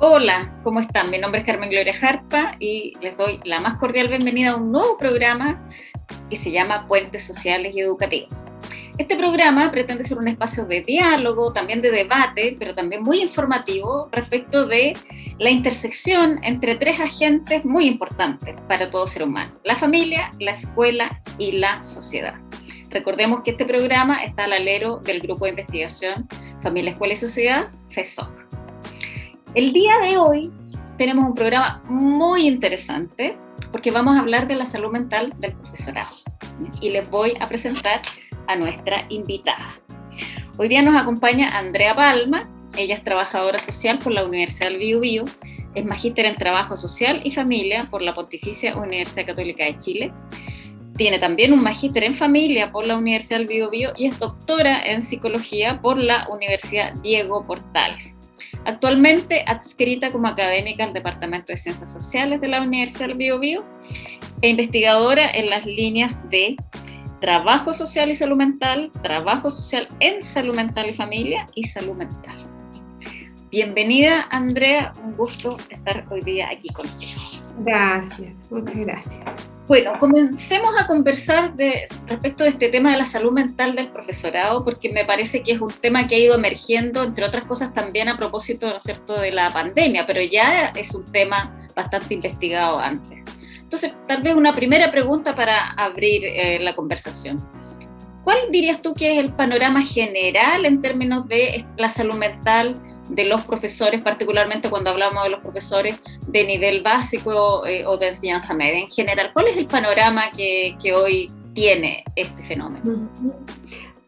Hola, ¿cómo están? Mi nombre es Carmen Gloria Jarpa y les doy la más cordial bienvenida a un nuevo programa que se llama Puentes Sociales y Educativos. Este programa pretende ser un espacio de diálogo, también de debate, pero también muy informativo respecto de la intersección entre tres agentes muy importantes para todo ser humano: la familia, la escuela y la sociedad. Recordemos que este programa está al alero del Grupo de Investigación Familia, Escuela y Sociedad, FESOC. El día de hoy tenemos un programa muy interesante porque vamos a hablar de la salud mental del profesorado y les voy a presentar a nuestra invitada. Hoy día nos acompaña Andrea Palma. Ella es trabajadora social por la Universidad del Biobío, es magíster en Trabajo Social y Familia por la Pontificia Universidad Católica de Chile. Tiene también un magíster en Familia por la Universidad del Biobío y es doctora en Psicología por la Universidad Diego Portales. Actualmente adscrita como académica al Departamento de Ciencias Sociales de la Universidad del Biobío e investigadora en las líneas de Trabajo Social y Salud Mental, Trabajo Social en Salud Mental y Familia y Salud Mental. Bienvenida, Andrea, un gusto estar hoy día aquí contigo. Gracias, muchas gracias. Bueno, comencemos a conversar respecto de este tema de la salud mental del profesorado, porque me parece que es un tema que ha ido emergiendo, entre otras cosas también a propósito, ¿no es cierto?, de la pandemia, pero ya es un tema bastante investigado antes. Entonces, tal vez una primera pregunta para abrir la conversación. ¿Cuál dirías tú que es el panorama general en términos de la salud mental de los profesores, particularmente cuando hablamos de los profesores de nivel básico o de enseñanza media en general? ¿Cuál es el panorama que hoy tiene este fenómeno?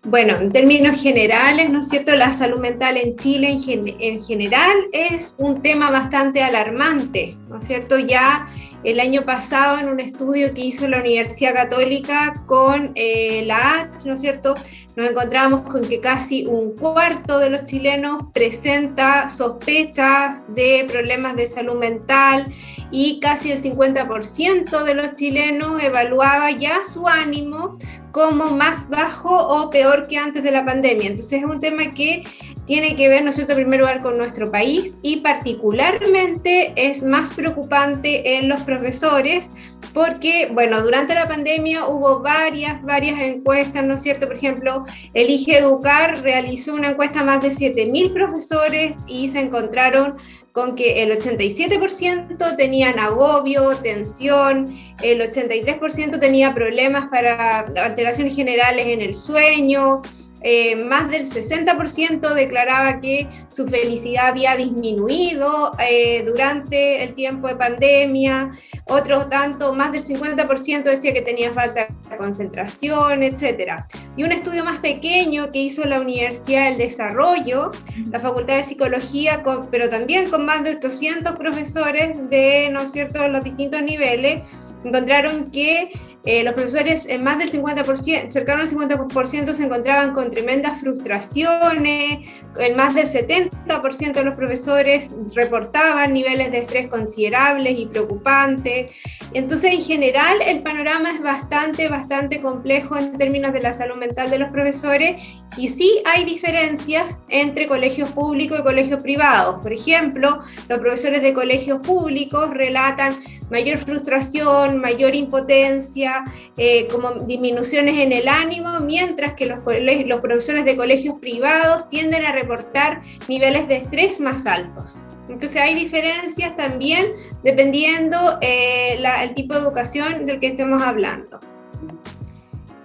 Bueno, en términos generales, ¿no es cierto?, la salud mental en Chile en general es un tema bastante alarmante, ¿no es cierto? Ya el año pasado, en un estudio que hizo la Universidad Católica con la H, ¿no es cierto?, nos encontramos con que casi un cuarto de los chilenos presenta sospechas de problemas de salud mental y casi el 50% de los chilenos evaluaba ya su ánimo como más bajo o peor que antes de la pandemia. Entonces es un tema que tiene que ver, ¿no es cierto?, en primer lugar con nuestro país, y particularmente es más preocupante en los profesores porque, bueno, durante la pandemia hubo varias encuestas, ¿no es cierto? Por ejemplo, Elige Educar realizó una encuesta a más de 7.000 profesores y se encontraron con que el 87% tenían agobio, tensión, el 83% tenía problemas para alteraciones generales en el sueño, más del 60% declaraba que su felicidad había disminuido durante el tiempo de pandemia, otro tanto, más del 50% decía que tenía falta de concentración, etc. Y un estudio más pequeño que hizo la Universidad del Desarrollo, la Facultad de Psicología, pero también con más de 200 profesores de, ¿no es cierto?, los distintos niveles, encontraron que los profesores, más del 50%, cercano al 50%, se encontraban con tremendas frustraciones, más del 70% de los profesores reportaban niveles de estrés considerables y preocupantes. Entonces, en general, el panorama es bastante complejo en términos de la salud mental de los profesores, y sí hay diferencias entre colegios públicos y colegios privados. Por ejemplo, los profesores de colegios públicos relatan mayor frustración, mayor impotencia, como disminuciones en el ánimo, mientras que los profesores de colegios privados tienden a reportar niveles de estrés más altos. Entonces hay diferencias también dependiendo el tipo de educación del que estemos hablando.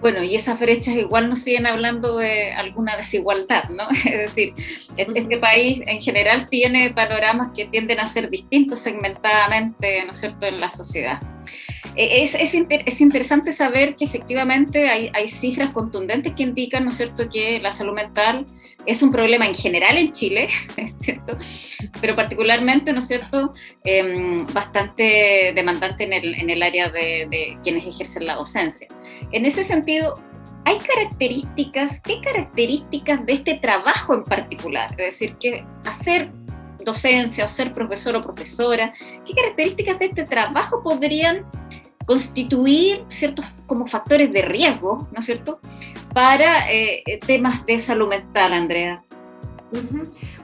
Bueno, y esas brechas igual nos siguen hablando de alguna desigualdad, ¿no? Es decir, este país en general tiene panoramas que tienden a ser distintos segmentadamente, ¿no es cierto?, en la sociedad. Es interesante saber que efectivamente hay cifras contundentes que indican, ¿no es cierto?, que la salud mental es un problema en general en Chile, ¿es cierto?, pero particularmente, ¿no es cierto?, bastante demandante en el área de quienes ejercen la docencia. En ese sentido, ¿qué características de este trabajo en particular? Es decir, que hacer docencia o ser profesor o profesora, ¿qué características de este trabajo podrían constituir ciertos como factores de riesgo, ¿no es cierto?, para temas de salud mental, Andrea?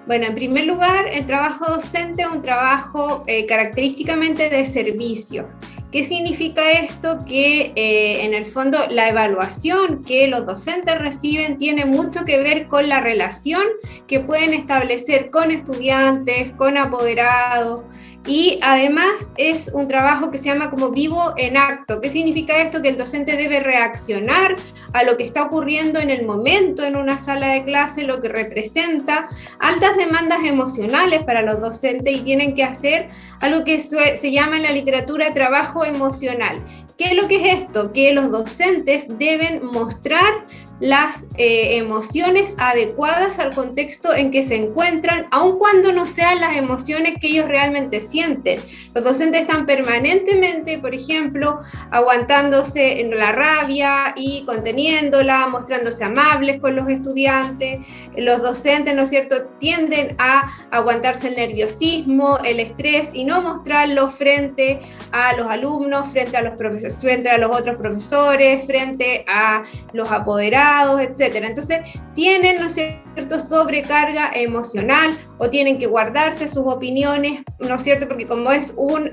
Bueno, en primer lugar, el trabajo docente es un trabajo característicamente de servicio. ¿Qué significa esto? Que en el fondo la evaluación que los docentes reciben tiene mucho que ver con la relación que pueden establecer con estudiantes, con apoderados, y además es un trabajo que se llama como vivo en acto. ¿Qué significa esto? Que el docente debe reaccionar a lo que está ocurriendo en el momento en una sala de clase, lo que representa altas demandas emocionales para los docentes, y tienen que hacer algo que se llama en la literatura trabajo emocional. ¿Qué es lo que es esto? Que los docentes deben mostrar las emociones adecuadas al contexto en que se encuentran, aun cuando no sean las emociones que ellos realmente sienten. Los docentes están permanentemente, por ejemplo, aguantándose en la rabia y conteniéndola, mostrándose amables con los estudiantes. Los docentes, ¿no es cierto?, tienden a aguantarse el nerviosismo, el estrés, y no mostrarlo frente a los alumnos, frente a los profesores, frente a los otros profesores, frente a los apoderados, etcétera. Entonces tienen, ¿no es cierto?, sobrecarga emocional, o tienen que guardarse sus opiniones, ¿no es cierto?, porque como es un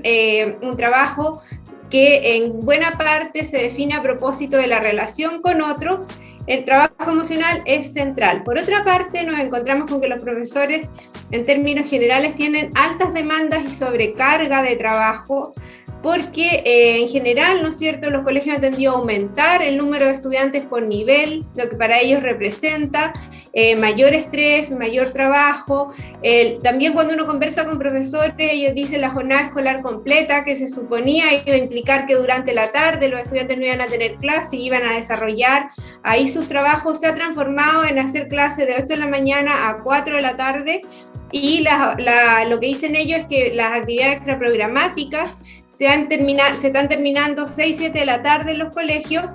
trabajo que en buena parte se define a propósito de la relación con otros, el trabajo emocional es central. Por otra parte, nos encontramos con que los profesores, en términos generales, tienen altas demandas y sobrecarga de trabajo, porque en general, ¿no es cierto?, los colegios han tendido a aumentar el número de estudiantes por nivel, lo que para ellos representa mayor estrés, mayor trabajo. También cuando uno conversa con profesores, ellos dicen la jornada escolar completa, que se suponía iba a implicar que durante la tarde los estudiantes no iban a tener clase y iban a desarrollar ahí sus trabajos, se ha transformado en hacer clases de 8 de la mañana a 4 de la tarde, y lo que dicen ellos es que las actividades extraprogramáticas se están terminando 6, 7 de la tarde en los colegios.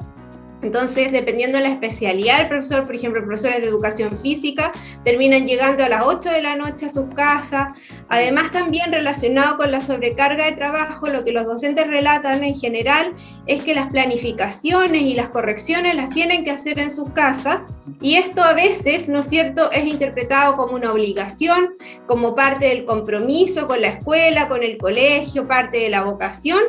Entonces, dependiendo de la especialidad del profesor, por ejemplo, profesores de educación física terminan llegando a las 8 de la noche a sus casas. Además, también relacionado con la sobrecarga de trabajo, lo que los docentes relatan en general es que las planificaciones y las correcciones las tienen que hacer en sus casas, y esto a veces, ¿no es cierto?, es interpretado como una obligación, como parte del compromiso con la escuela, con el colegio, parte de la vocación,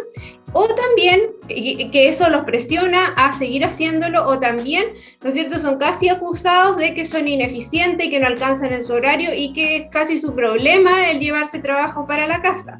o también que eso los presiona a seguir haciéndolo, o también, ¿no es cierto?, son casi acusados de que son ineficientes y que no alcanzan en su horario, y que es casi su problema el llevarse trabajo para la casa.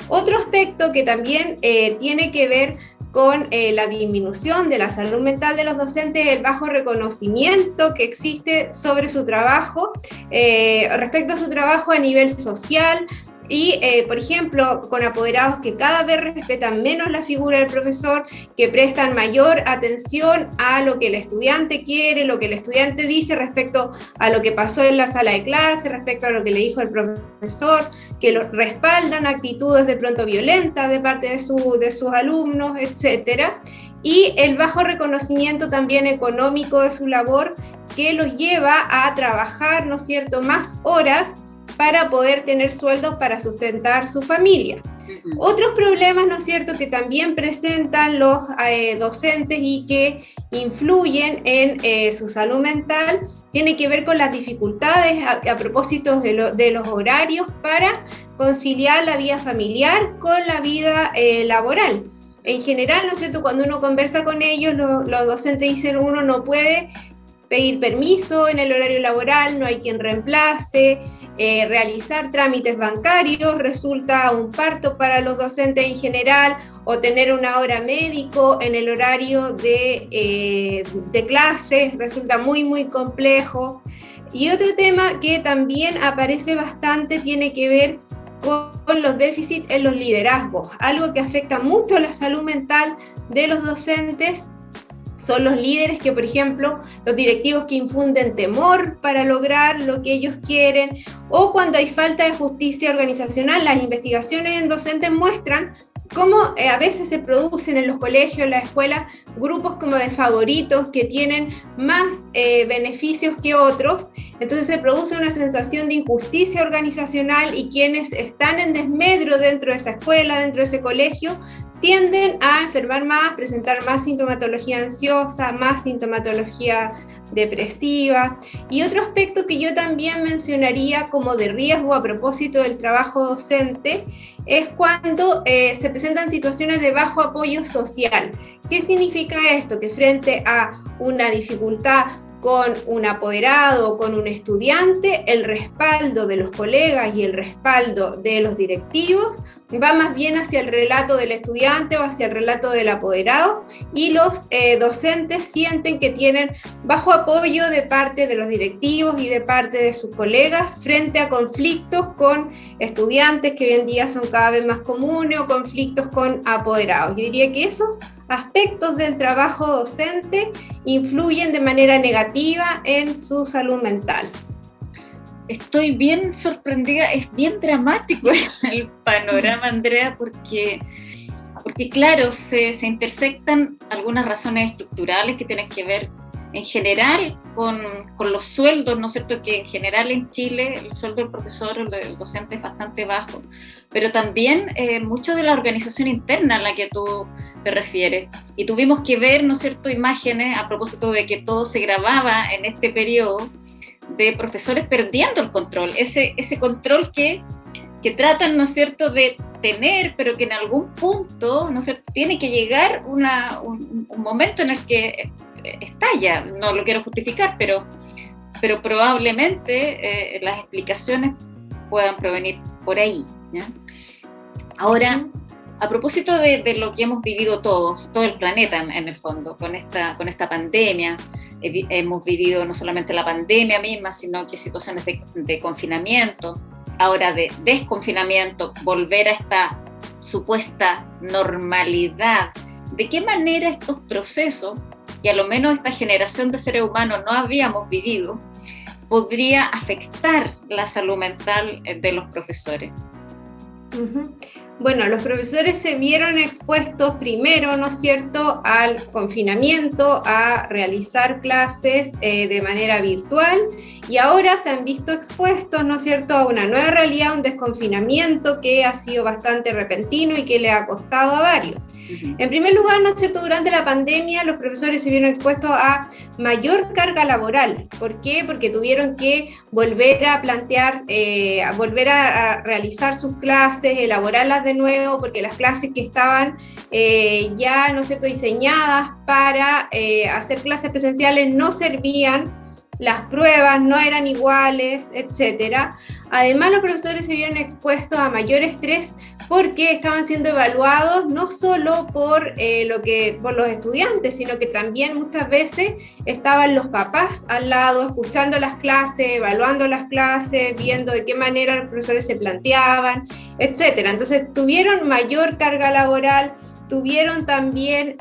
Otro aspecto que también tiene que ver con la disminución de la salud mental de los docentes es el bajo reconocimiento que existe sobre su trabajo, respecto a su trabajo a nivel social. Y, por ejemplo, con apoderados que cada vez respetan menos la figura del profesor, que prestan mayor atención a lo que el estudiante quiere, lo que el estudiante dice respecto a lo que pasó en la sala de clase, respecto a lo que le dijo el profesor, que respaldan actitudes de pronto violentas de parte de sus alumnos, etcétera. Y el bajo reconocimiento también económico de su labor, que los lleva a trabajar, ¿no es cierto?, más horas para poder tener sueldos para sustentar su familia. Otros problemas, ¿no es cierto?, que también presentan los docentes y que influyen en su salud mental, tiene que ver con las dificultades a propósito de los horarios para conciliar la vida familiar con la vida laboral. En general, ¿no es cierto?, cuando uno conversa con ellos, los docentes dicen uno no puede pedir permiso en el horario laboral, no hay quien reemplace, realizar trámites bancarios resulta un parto para los docentes en general, o tener una hora médico en el horario de clases resulta muy, muy complejo. Y otro tema que también aparece bastante tiene que ver con los déficits en los liderazgos, algo que afecta mucho a la salud mental de los docentes. Son los líderes que, por ejemplo, los directivos que infunden temor para lograr lo que ellos quieren, o cuando hay falta de justicia organizacional. Las investigaciones en docentes muestran cómo a veces se producen en los colegios, en las escuelas, grupos como de favoritos que tienen más beneficios que otros. Entonces se produce una sensación de injusticia organizacional y quienes están en desmedro dentro de esa escuela, dentro de ese colegio, tienden a enfermar más, presentar más sintomatología ansiosa, más sintomatología depresiva. Y otro aspecto que yo también mencionaría como de riesgo a propósito del trabajo docente es cuando se presentan situaciones de bajo apoyo social. ¿Qué significa esto? Que frente a una dificultad con un apoderado o con un estudiante, el respaldo de los colegas y el respaldo de los directivos va más bien hacia el relato del estudiante o hacia el relato del apoderado, y los docentes sienten que tienen bajo apoyo de parte de los directivos y de parte de sus colegas frente a conflictos con estudiantes que hoy en día son cada vez más comunes, o conflictos con apoderados. Yo diría que esos aspectos del trabajo docente influyen de manera negativa en su salud mental. Estoy bien sorprendida, es bien dramático el panorama, Andrea, porque claro, se intersectan algunas razones estructurales que tienen que ver en general con los sueldos, ¿no es cierto? Que en general en Chile el sueldo del profesor o del docente es bastante bajo, pero también mucho de la organización interna a la que tú te refieres. Y tuvimos que ver, ¿no es cierto?, imágenes a propósito de que todo se grababa en este periodo, de profesores perdiendo el control, ese control que tratan, ¿no es cierto?, de tener, pero que en algún punto, ¿no es cierto?, tiene que llegar un momento en el que estalla. No lo quiero justificar, pero probablemente las explicaciones puedan provenir por ahí, ¿ya? Ahora, a propósito de lo que hemos vivido todos, todo el planeta en el fondo, con esta pandemia, hemos vivido no solamente la pandemia misma, sino que situaciones de confinamiento, ahora de desconfinamiento, volver a esta supuesta normalidad. ¿De qué manera estos procesos, que a lo menos esta generación de seres humanos no habíamos vivido, podría afectar la salud mental de los profesores? Bueno, los profesores se vieron expuestos primero, ¿no es cierto?, al confinamiento, a realizar clases de manera virtual, y ahora se han visto expuestos, ¿no es cierto?, a una nueva realidad, un desconfinamiento que ha sido bastante repentino y que le ha costado a varios. En primer lugar, ¿no es cierto?, durante la pandemia los profesores se vieron expuestos a mayor carga laboral. ¿Por qué? Porque tuvieron que volver a plantear, volver a realizar sus clases, elaborarlas de nuevo, porque las clases que estaban ya, ¿no es cierto?, diseñadas para hacer clases presenciales no servían, las pruebas no eran iguales, etcétera. Además, los profesores se vieron expuestos a mayor estrés porque estaban siendo evaluados no solo por los estudiantes, sino que también muchas veces estaban los papás al lado, escuchando las clases, evaluando las clases, viendo de qué manera los profesores se planteaban, etcétera. Entonces, tuvieron mayor carga laboral, tuvieron también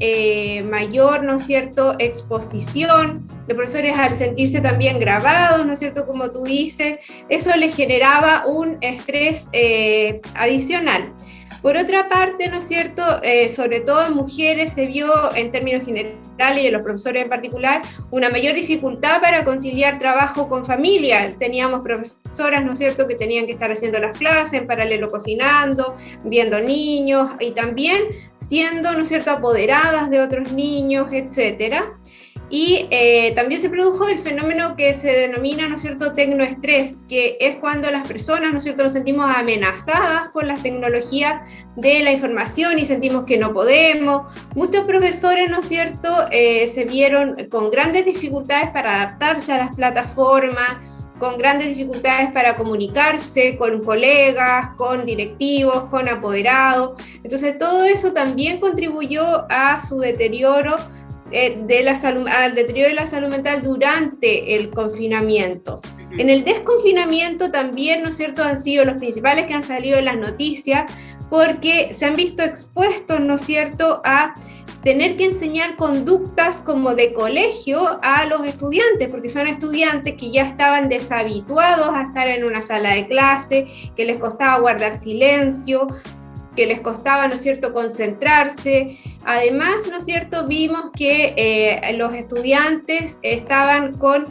mayor, ¿no es cierto?, exposición. Los profesores, al sentirse también grabados, ¿no es cierto?, como tú dices, eso les generaba un estrés adicional. Por otra parte, ¿no es cierto?, sobre todo en mujeres se vio en términos generales y en los profesores en particular una mayor dificultad para conciliar trabajo con familia. Teníamos profesoras, ¿no es cierto?, que tenían que estar haciendo las clases, en paralelo cocinando, viendo niños y también siendo, ¿no es cierto?, apoderadas de otros niños, etcétera. Y también se produjo el fenómeno que se denomina, ¿no es cierto?, tecnoestrés, que es cuando las personas, ¿no es cierto?, nos sentimos amenazadas por las tecnologías de la información y sentimos que no podemos. Muchos profesores, ¿no es cierto?, se vieron con grandes dificultades para adaptarse a las plataformas, con grandes dificultades para comunicarse con colegas, con directivos, con apoderados. Entonces todo eso también contribuyó a su deterioro al deterioro de la salud mental durante el confinamiento. En el desconfinamiento también, ¿no es cierto?, han sido los principales que han salido en las noticias, porque se han visto expuestos, ¿no es cierto?, a tener que enseñar conductas como de colegio a los estudiantes, porque son estudiantes que ya estaban deshabituados a estar en una sala de clase, que les costaba guardar silencio, que les costaba, ¿no es cierto?, concentrarse. Además, ¿no es cierto?, vimos que los estudiantes estaban con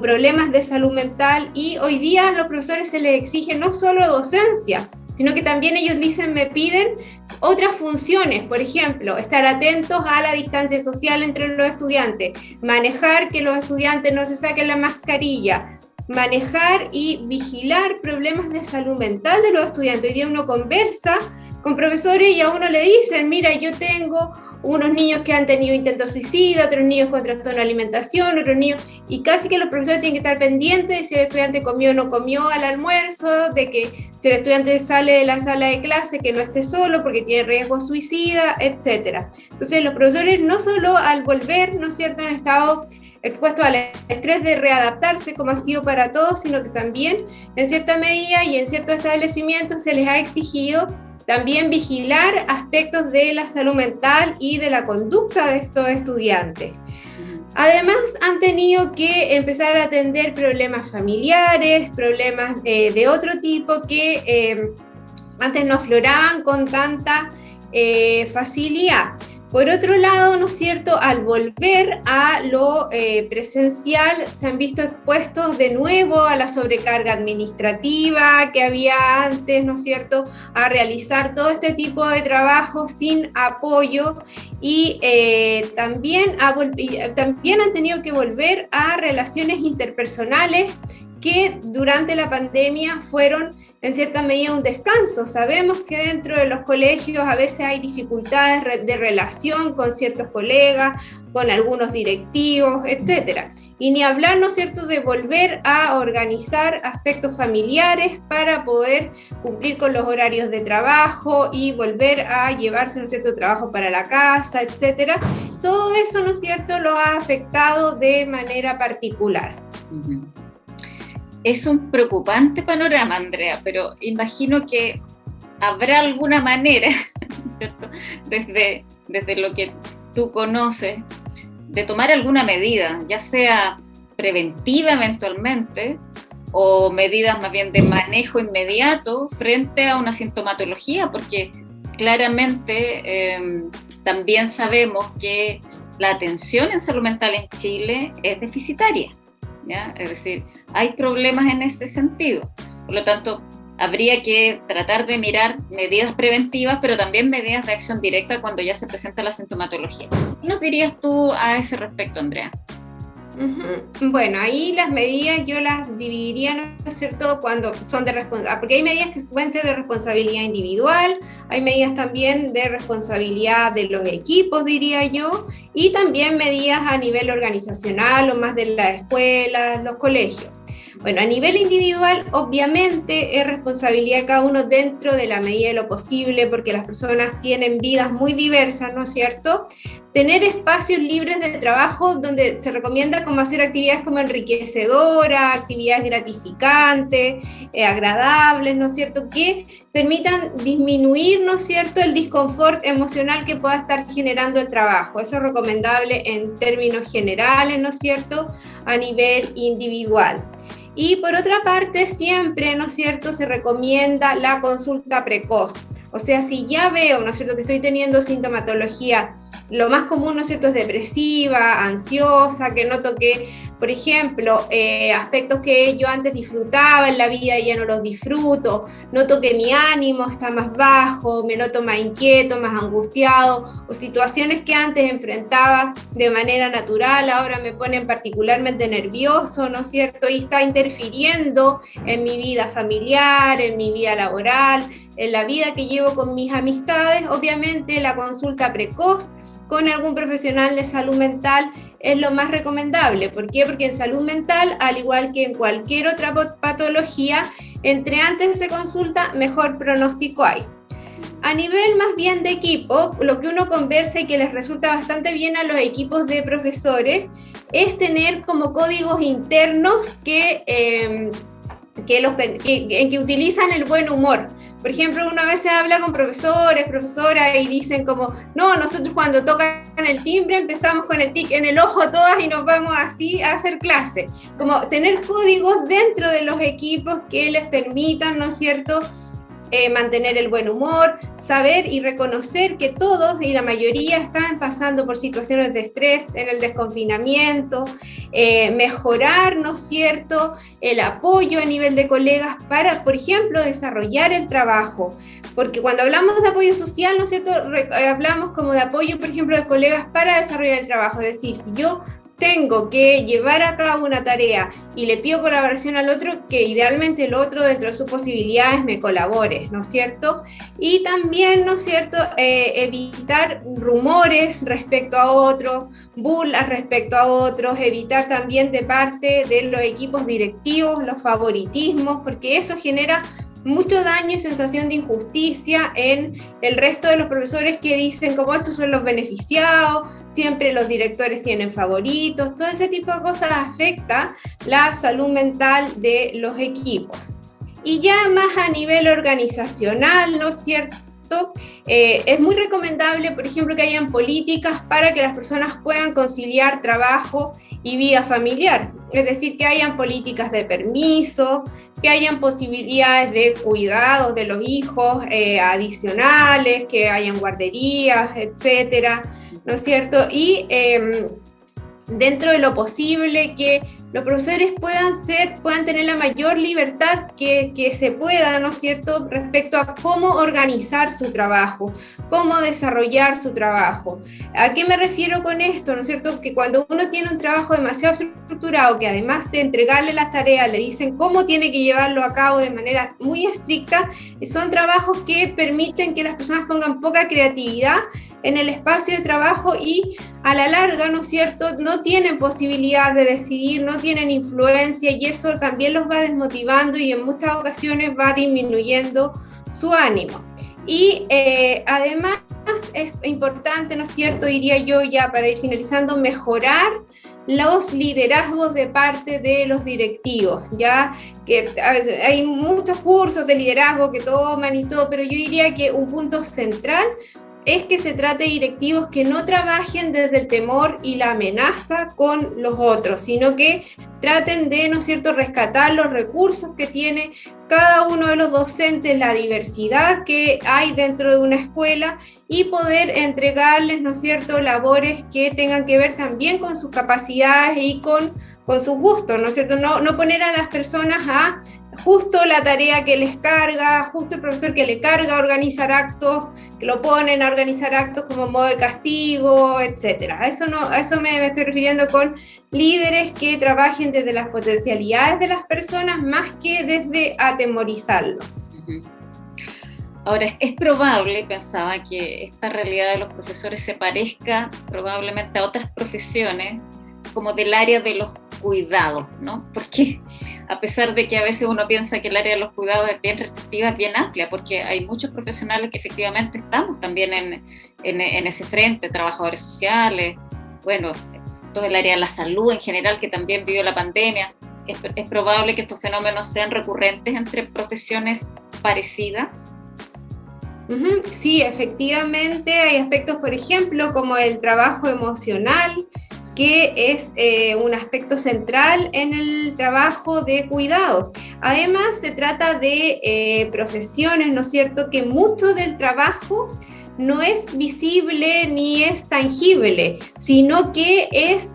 problemas de salud mental, y hoy día a los profesores se les exige no solo docencia, sino que también ellos dicen, me piden otras funciones, por ejemplo, estar atentos a la distancia social entre los estudiantes, manejar que los estudiantes no se saquen la mascarilla, manejar y vigilar problemas de salud mental de los estudiantes. Hoy día uno conversa con profesores y a uno le dicen, mira, yo tengo unos niños que han tenido intentos suicidas, otros niños con trastorno de alimentación, otros niños, y casi que los profesores tienen que estar pendientes de si el estudiante comió o no comió al almuerzo, de que si el estudiante sale de la sala de clase, que no esté solo porque tiene riesgo suicida, etc. Entonces los profesores no solo al volver, ¿no es cierto?, han estado expuestos al estrés de readaptarse como ha sido para todos, sino que también en cierta medida y en ciertos establecimientos se les ha exigido también vigilar aspectos de la salud mental y de la conducta de estos estudiantes. Además, han tenido que empezar a atender problemas familiares, problemas de otro tipo que antes no afloraban con tanta facilidad. Por otro lado, ¿no es cierto?, al volver a lo presencial, se han visto expuestos de nuevo a la sobrecarga administrativa que había antes, ¿no es cierto?, a realizar todo este tipo de trabajo sin apoyo, y también han tenido que volver a relaciones interpersonales que durante la pandemia fueron en cierta medida un descanso. Sabemos que dentro de los colegios a veces hay dificultades de relación con ciertos colegas, con algunos directivos, etc. Y ni hablar, ¿no es cierto?, de volver a organizar aspectos familiares para poder cumplir con los horarios de trabajo y volver a llevarse, ¿no es cierto?, trabajo para la casa, etc. Todo eso, ¿no es cierto?, lo ha afectado de manera particular. Uh-huh. Es un preocupante panorama, Andrea, pero imagino que habrá alguna manera, ¿cierto?, desde lo que tú conoces, de tomar alguna medida, ya sea preventiva eventualmente, o medidas más bien de manejo inmediato frente a una sintomatología, porque claramente también sabemos que la atención en salud mental en Chile es deficitaria, ¿ya? Es decir, hay problemas en ese sentido. Por lo tanto, habría que tratar de mirar medidas preventivas, pero también medidas de acción directa cuando ya se presenta la sintomatología. ¿Qué nos dirías tú a ese respecto, Andrea? Bueno, ahí las medidas yo las dividiría, ¿no es cierto?, cuando son de responsabilidad, porque hay medidas que pueden ser de responsabilidad individual, hay medidas también de responsabilidad de los equipos, diría yo, y también medidas a nivel organizacional o más de las escuelas, los colegios. Bueno, a nivel individual, obviamente es responsabilidad de cada uno dentro de la medida de lo posible, porque las personas tienen vidas muy diversas, ¿no es cierto? Tener espacios libres de trabajo donde se recomienda como hacer actividades como enriquecedoras, actividades gratificantes, agradables, ¿no es cierto?, que permitan disminuir, ¿no es cierto?, el disconfort emocional que pueda estar generando el trabajo. Eso es recomendable en términos generales, ¿no es cierto?, a nivel individual. Y por otra parte, siempre, ¿no es cierto?, se recomienda la consulta precoz. O sea, si ya veo, ¿no es cierto?, que estoy teniendo sintomatología, lo más común, ¿no es cierto?, es depresiva, ansiosa, que noto que, por ejemplo, aspectos que yo antes disfrutaba en la vida ya no los disfruto, noto que mi ánimo está más bajo, me noto más inquieto, más angustiado, o situaciones que antes enfrentaba de manera natural, ahora me ponen particularmente nervioso, ¿no es cierto?, y está interfiriendo en mi vida familiar, en mi vida laboral, en la vida que llevo con mis amistades. Obviamente la consulta precoz con algún profesional de salud mental es lo más recomendable. ¿Por qué? Porque en salud mental, al igual que en cualquier otra patología, entre antes se consulta, mejor pronóstico hay. A nivel más bien de equipo, lo que uno conversa y que les resulta bastante bien a los equipos de profesores es tener como códigos internos que utilizan el buen humor. Por ejemplo, una vez se habla con profesores, profesoras y dicen como, no, nosotros cuando tocan el timbre empezamos con el tic en el ojo todas y nos vamos así a hacer clase. Como tener códigos dentro de los equipos que les permitan, ¿no es cierto?, mantener el buen humor, saber y reconocer que todos y la mayoría están pasando por situaciones de estrés en el desconfinamiento, mejorar, ¿no es cierto?, el apoyo a nivel de colegas para, por ejemplo, desarrollar el trabajo, porque cuando hablamos de apoyo social, ¿no es cierto?, hablamos como de apoyo, por ejemplo, de colegas para desarrollar el trabajo, es decir, si yo tengo que llevar a cabo una tarea y le pido colaboración al otro, que idealmente el otro dentro de sus posibilidades me colabore, ¿no es cierto? Y también, ¿no es cierto?, evitar rumores respecto a otros, burlas respecto a otros, evitar también de parte de los equipos directivos los favoritismos, porque eso genera mucho daño y sensación de injusticia en el resto de los profesores que dicen como estos son los beneficiados, siempre los directores tienen favoritos, todo ese tipo de cosas afecta la salud mental de los equipos. Y ya más a nivel organizacional, ¿no es cierto? Es muy recomendable, por ejemplo, que hayan políticas para que las personas puedan conciliar trabajo y vida familiar, es decir, que hayan políticas de permiso, que hayan posibilidades de cuidados de los hijos adicionales, que hayan guarderías, etcétera, ¿no es cierto? Y dentro de lo posible que los profesores puedan tener la mayor libertad que se pueda, ¿no es cierto?, respecto a cómo organizar su trabajo, cómo desarrollar su trabajo. ¿A qué me refiero con esto? ¿No es cierto?, que cuando uno tiene un trabajo demasiado estructurado, que además de entregarle las tareas, le dicen cómo tiene que llevarlo a cabo de manera muy estricta, son trabajos que permiten que las personas pongan poca creatividad en el espacio de trabajo y a la larga, ¿no es cierto?, no tienen posibilidad de decidir, no tienen influencia y eso también los va desmotivando y en muchas ocasiones va disminuyendo su ánimo. Y además es importante, ¿no es cierto?, diría yo ya para ir finalizando, mejorar los liderazgos de parte de los directivos, ya que hay muchos cursos de liderazgo que toman y todo, pero yo diría que un punto central es que se trate de directivos que no trabajen desde el temor y la amenaza con los otros, sino que traten de, ¿no es cierto?, rescatar los recursos que tiene cada uno de los docentes, la diversidad que hay dentro de una escuela y poder entregarles, ¿no es cierto?, labores que tengan que ver también con sus capacidades y con sus gustos, ¿no es cierto? No poner a las personas a justo la tarea que les carga, justo el profesor que le carga a organizar actos, que lo ponen a organizar actos como modo de castigo, etcétera. A eso me estoy refiriendo con líderes que trabajen desde las potencialidades de las personas más que desde atemorizarlos. Ahora, es probable, pensaba, que esta realidad de los profesores se parezca probablemente a otras profesiones como del área de los cuidados, ¿no? Porque a pesar de que a veces uno piensa que el área de los cuidados es bien restrictiva, es bien amplia, porque hay muchos profesionales que efectivamente estamos también en ese frente, trabajadores sociales, bueno, todo el área de la salud en general que también vivió la pandemia. Es probable que estos fenómenos sean recurrentes entre profesiones parecidas. Sí, efectivamente hay aspectos, por ejemplo, como el trabajo emocional, que es un aspecto central en el trabajo de cuidado. Además, se trata de profesiones, ¿no es cierto?, que mucho del trabajo no es visible ni es tangible, sino que es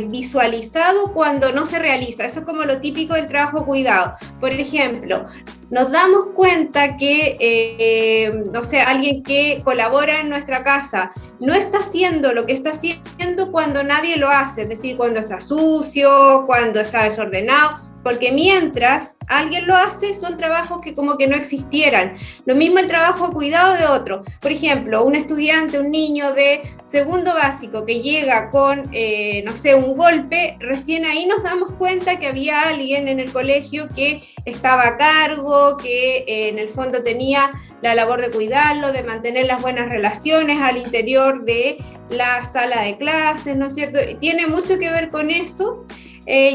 visualizado cuando no se realiza. Eso es como lo típico del trabajo cuidado. Por ejemplo, nos damos cuenta que, no sé, alguien que colabora en nuestra casa no está haciendo lo que está haciendo cuando nadie lo hace, es decir, cuando está sucio, cuando está desordenado, porque mientras alguien lo hace, son trabajos que como que no existieran. Lo mismo el trabajo de cuidado de otro. Por ejemplo, un estudiante, un niño de segundo básico que llega con, no sé, un golpe, recién ahí nos damos cuenta que había alguien en el colegio que estaba a cargo, que en el fondo tenía la labor de cuidarlo, de mantener las buenas relaciones al interior de la sala de clases, ¿no es cierto? Tiene mucho que ver con eso.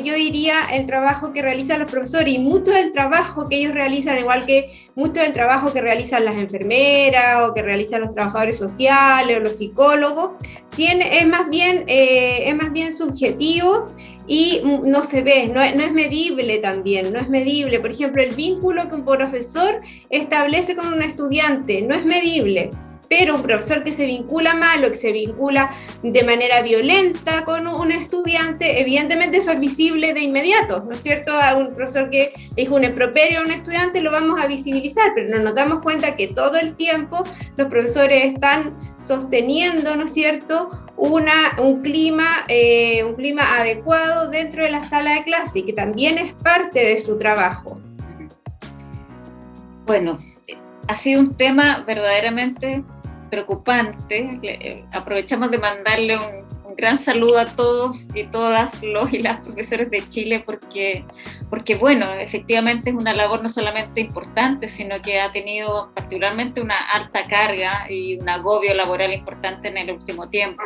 yo diría, el trabajo que realizan los profesores y mucho del trabajo que ellos realizan, igual que mucho del trabajo que realizan las enfermeras o que realizan los trabajadores sociales o los psicólogos, es más bien subjetivo y no se ve, no es medible también, no es medible. Por ejemplo, el vínculo que un profesor establece con un estudiante no es medible. Pero un profesor que se vincula mal o que se vincula de manera violenta con un estudiante, evidentemente eso es visible de inmediato, ¿no es cierto? A un profesor que dijo un improperio a un estudiante lo vamos a visibilizar, pero no nos damos cuenta que todo el tiempo los profesores están sosteniendo, ¿no es cierto?, un clima adecuado dentro de la sala de clase y que también es parte de su trabajo. Bueno, ha sido un tema verdaderamente preocupante. Aprovechamos de mandarle un gran saludo a todos y todas los y las profesores de Chile porque bueno, efectivamente es una labor no solamente importante, sino que ha tenido particularmente una alta carga y un agobio laboral importante en el último tiempo.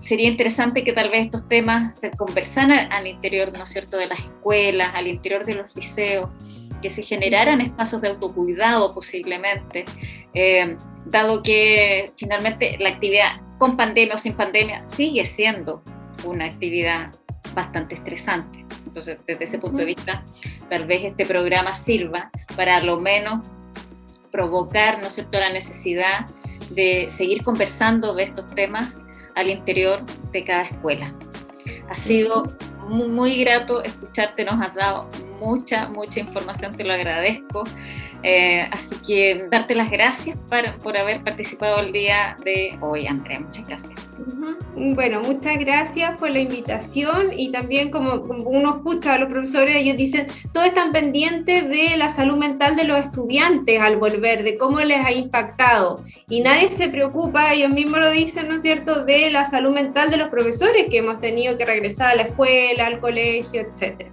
Sería interesante que tal vez estos temas se conversaran al interior, ¿no es cierto?, de las escuelas, al interior de los liceos, que se generaran espacios de autocuidado posiblemente, dado que finalmente la actividad con pandemia o sin pandemia sigue siendo una actividad bastante estresante. Entonces, desde ese punto de vista, tal vez este programa sirva para a lo menos provocar, ¿no es cierto?, la necesidad de seguir conversando de estos temas al interior de cada escuela. Ha sido muy, muy grato escucharte, nos has dado mucha información, te lo agradezco. Así que darte las gracias por haber participado el día de hoy, Andrea. Muchas gracias. Bueno, muchas gracias por la invitación y también como uno escucha a los profesores, ellos dicen, todos están pendientes de la salud mental de los estudiantes al volver, de cómo les ha impactado y nadie se preocupa, ellos mismos lo dicen, ¿no es cierto?, de la salud mental de los profesores que hemos tenido que regresar a la escuela, al colegio, etcétera.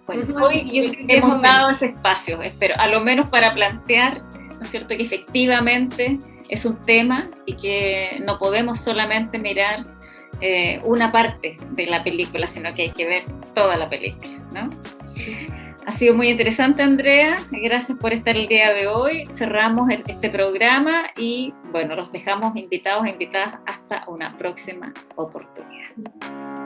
Bueno, hoy hemos dado ese espacio, espero, a lo menos para plantear, ¿no es cierto?, que efectivamente es un tema y que no podemos solamente mirar una parte de la película, sino que hay que ver toda la película, ¿no? Ha sido muy interesante, Andrea, gracias por estar el día de hoy, cerramos este programa y bueno, los dejamos invitados e invitadas hasta una próxima oportunidad.